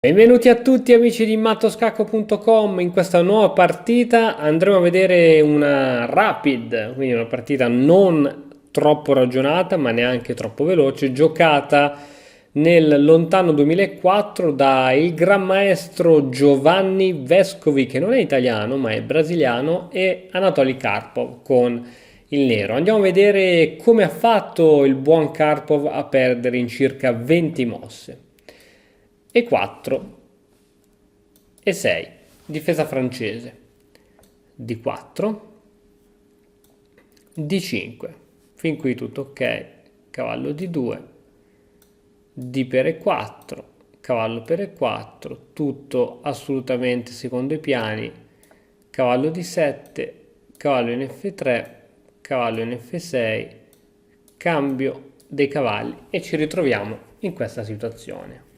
Benvenuti a tutti amici di mattoscacco.com. In questa nuova partita andremo a vedere una rapid, quindi una partita non troppo ragionata ma neanche troppo veloce, giocata nel lontano 2004 da il gran maestro Giovanni Vescovi, che non è italiano ma è brasiliano, e Anatoly Karpov con il nero. Andiamo a vedere come ha fatto il buon Karpov a perdere in circa 20 mosse. E 4 e 6, difesa francese. D4, D5, fin qui tutto ok. Cavallo D2, D per E4, cavallo per E4, tutto assolutamente secondo i piani. Cavallo D7, cavallo in F3, cavallo in F6, cambio dei cavalli e ci ritroviamo in questa situazione.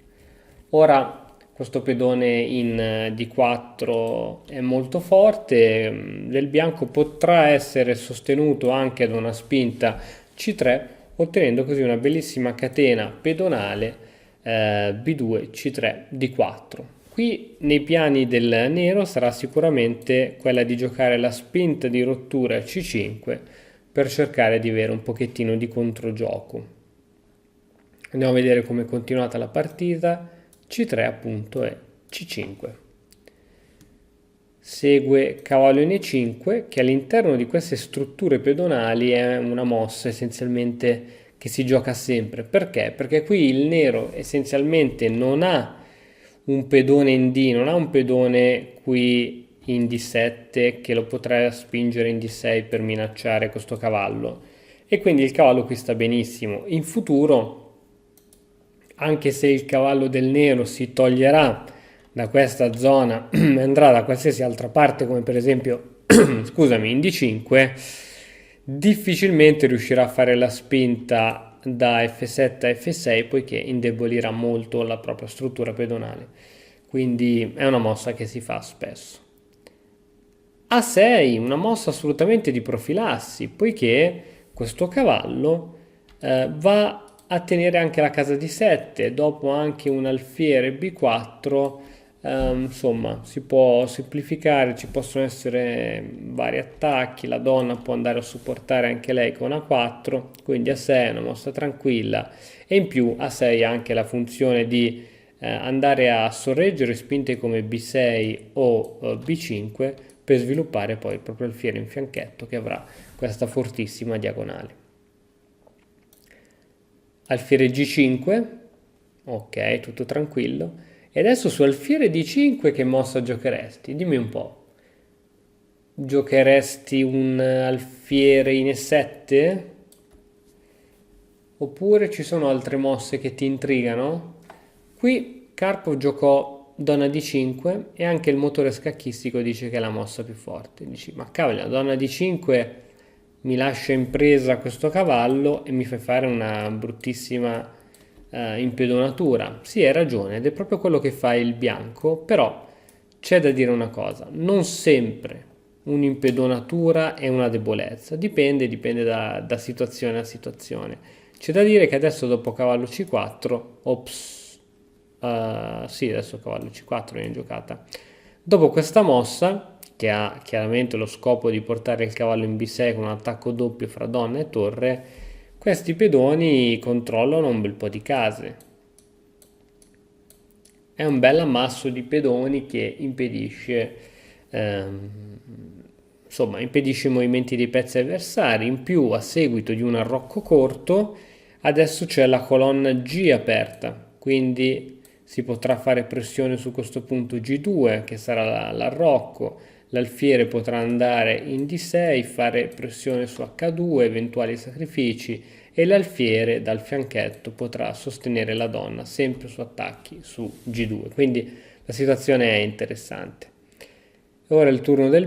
Ora questo pedone in D4 è molto forte, del bianco potrà essere sostenuto anche da una spinta C3, ottenendo così una bellissima catena pedonale B2, C3, D4. Qui nei piani del nero sarà sicuramente quella di giocare la spinta di rottura C5 per cercare di avere un pochettino di controgioco. Andiamo a vedere come è continuata la partita. C3 appunto e C5. Segue cavallo in E5, che all'interno di queste strutture pedonali è una mossa essenzialmente che si gioca sempre. Perché? Perché qui il nero essenzialmente non ha un pedone in D, non ha un pedone qui in D7 che lo potrà spingere in D6 per minacciare questo cavallo. E quindi il cavallo qui sta benissimo. In futuro, anche se il cavallo del nero si toglierà da questa zona e andrà da qualsiasi altra parte, come per esempio scusami, in D5, difficilmente riuscirà a fare la spinta da F7 a F6, poiché indebolirà molto la propria struttura pedonale. Quindi è una mossa che si fa spesso. A6, una mossa assolutamente di profilassi, poiché questo cavallo va a tenere anche la casa di 7, dopo anche un alfiere B4, insomma si può semplificare, ci possono essere vari attacchi, la donna può andare a supportare anche lei con A4, quindi A6 è una mossa tranquilla, e in più A6 ha anche la funzione di andare a sorreggere spinte come B6 o B5 per sviluppare poi proprio il alfiere in fianchetto che avrà questa fortissima diagonale. Alfiere G5, ok, tutto tranquillo. E adesso su alfiere D5 che mossa giocheresti? Dimmi un po'. Giocheresti un alfiere in E7? Oppure ci sono altre mosse che ti intrigano? Qui Karpov giocò donna D5 e anche il motore scacchistico dice che è la mossa più forte. Dici, ma cavolo, la donna D5 mi lascia in presa questo cavallo e mi fa fare una bruttissima impedonatura. Sì, hai ragione, ed è proprio quello che fa il bianco, però c'è da dire una cosa, non sempre un'impedonatura è una debolezza, dipende da situazione a situazione. C'è da dire che adesso dopo cavallo C4, ops, sì, adesso cavallo C4 viene giocata. Dopo questa mossa, che ha chiaramente lo scopo di portare il cavallo in B6 con un attacco doppio fra donna e torre, questi pedoni controllano un bel po' di case. È un bel ammasso di pedoni che impedisce, ehm, insomma, impedisce i movimenti dei pezzi avversari. In più, a seguito di un arrocco corto, adesso c'è la colonna G aperta, quindi si potrà fare pressione su questo punto G2 che sarà l'arrocco, l'alfiere potrà andare in D6, fare pressione su H2, eventuali sacrifici, e l'alfiere dal fianchetto potrà sostenere la donna sempre su attacchi su G2, quindi la situazione è interessante. Ora è il turno del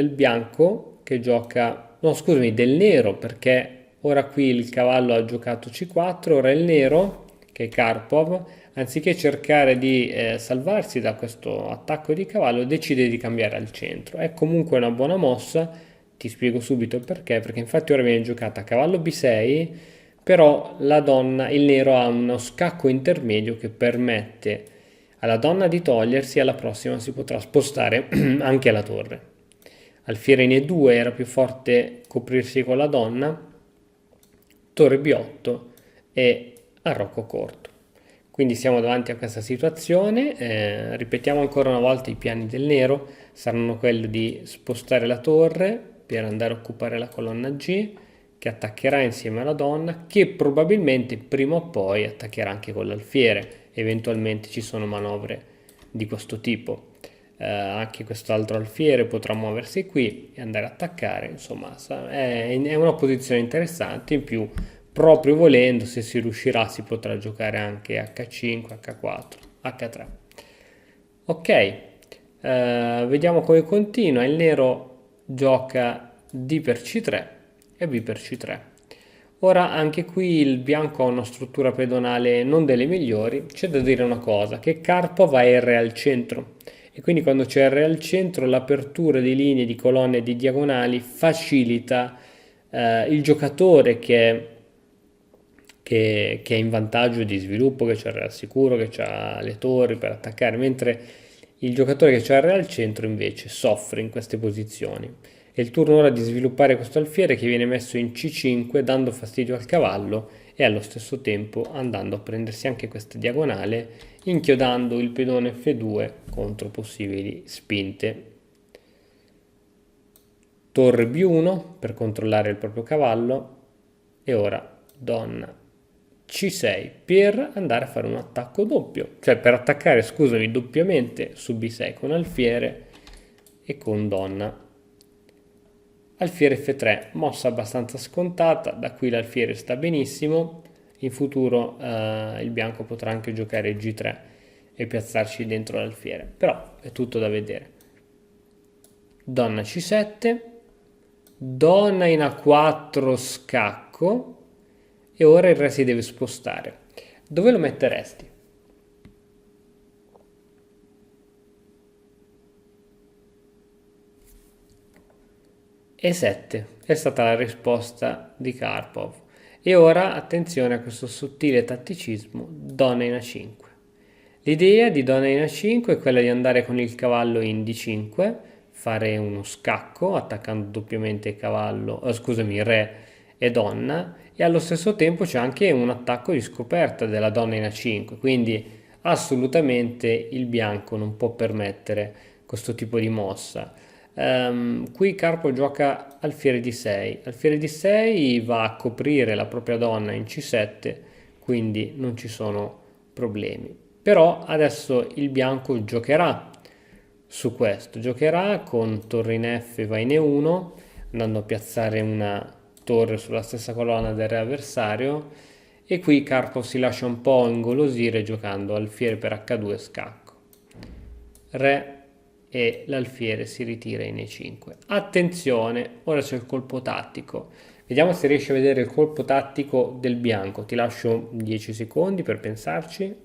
bianco che gioca, no scusami, del nero, perché ora qui il cavallo ha giocato C4, ora il nero, che è Karpov, anziché cercare di salvarsi da questo attacco di cavallo, decide di cambiare al centro. È comunque una buona mossa, ti spiego subito il perché infatti ora viene giocata a cavallo B6, però la donna, il nero ha uno scacco intermedio che permette alla donna di togliersi, alla prossima si potrà spostare anche la torre. Alfiere in E2 era più forte coprirsi con la donna, torre B8 e arrocco corto. Quindi siamo davanti a questa situazione, ripetiamo ancora una volta i piani del nero, saranno quelli di spostare la torre per andare a occupare la colonna G, che attaccherà insieme alla donna, che probabilmente prima o poi attaccherà anche con l'alfiere, eventualmente ci sono manovre di questo tipo. Anche quest'altro alfiere potrà muoversi qui e andare a attaccare, insomma è una posizione interessante. In più, proprio volendo, se si riuscirà, si potrà giocare anche H5, H4, H3. Ok, vediamo come continua. Il nero gioca D per C3 e B per C3. Ora anche qui il bianco ha una struttura pedonale non delle migliori. C'è da dire una cosa, che Karpov va R al centro e quindi quando c'è R al centro l'apertura di linee, di colonne e di diagonali facilita il giocatore che è in vantaggio di sviluppo, che c'è il re al sicuro, che ha le torri per attaccare, mentre il giocatore che c'ha il re al centro invece soffre in queste posizioni. È il turno ora di sviluppare questo alfiere che viene messo in C5 dando fastidio al cavallo e allo stesso tempo andando a prendersi anche questa diagonale, inchiodando il pedone F2 contro possibili spinte. Torre B1 per controllare il proprio cavallo e ora donna C6 per andare a fare un attacco doppio, cioè per attaccare, scusami, doppiamente su B6 con alfiere e con donna. Alfiere F3, mossa abbastanza scontata, da qui l'alfiere sta benissimo, in futuro il bianco potrà anche giocare G3 e piazzarci dentro l'alfiere, però è tutto da vedere. Donna C7, donna in A4 scacco e ora il re si deve spostare. Dove lo metteresti? E7 è stata la risposta di Karpov. E ora attenzione a questo sottile tatticismo, donna in A5. L'idea di donna in A5 è quella di andare con il cavallo in D5, fare uno scacco attaccando doppiamente il cavallo, scusami, re e donna, e allo stesso tempo c'è anche un attacco di scoperta della donna in A5, quindi assolutamente il bianco non può permettere questo tipo di mossa. Qui Carpo gioca alfiere D6, alfiere D6 va a coprire la propria donna in C7, quindi non ci sono problemi. Però adesso il bianco giocherà su questo, giocherà con torre in F va in E1, andando a piazzare una torre sulla stessa colonna del re avversario, e qui Karpov si lascia un po' ingolosire giocando alfiere per H2 scacco. Re e l'alfiere si ritira in E5. Attenzione, ora c'è il colpo tattico. Vediamo se riesci a vedere il colpo tattico del bianco. Ti lascio 10 secondi per pensarci.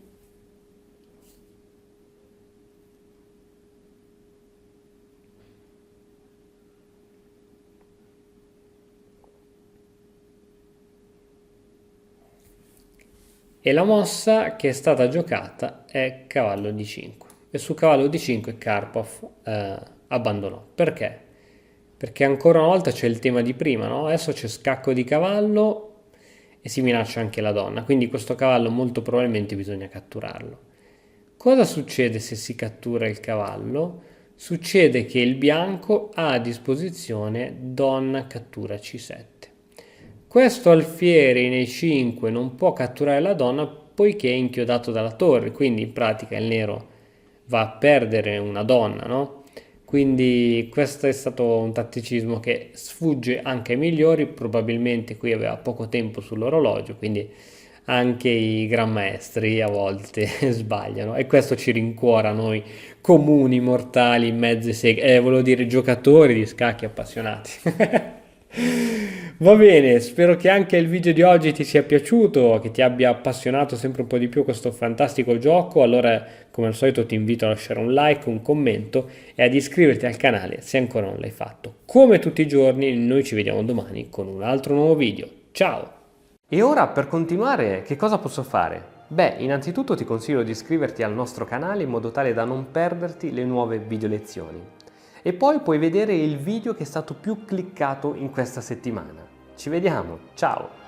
E la mossa che è stata giocata è cavallo D5. E su cavallo D5 Karpov abbandonò. Perché? Perché ancora una volta c'è il tema di prima, no? Adesso c'è scacco di cavallo e si minaccia anche la donna, quindi questo cavallo molto probabilmente bisogna catturarlo. Cosa succede se si cattura il cavallo? Succede che il bianco ha a disposizione donna cattura C7. Questo alfiere in E5 non può catturare la donna poiché è inchiodato dalla torre, quindi in pratica il nero va a perdere una donna, no? Quindi questo è stato un tatticismo che sfugge anche ai migliori, probabilmente qui aveva poco tempo sull'orologio, quindi anche i gran maestri a volte sbagliano e questo ci rincuora a noi comuni mortali, mezze seghe, volevo dire giocatori di scacchi appassionati. Va bene, spero che anche il video di oggi ti sia piaciuto, che ti abbia appassionato sempre un po' di più questo fantastico gioco. Allora, come al solito, ti invito a lasciare un like, un commento e ad iscriverti al canale se ancora non l'hai fatto. Come tutti i giorni, noi ci vediamo domani con un altro nuovo video. Ciao! E ora, per continuare, che cosa posso fare? Beh, innanzitutto ti consiglio di iscriverti al nostro canale in modo tale da non perderti le nuove video lezioni. E poi puoi vedere il video che è stato più cliccato in questa settimana. Ci vediamo, ciao!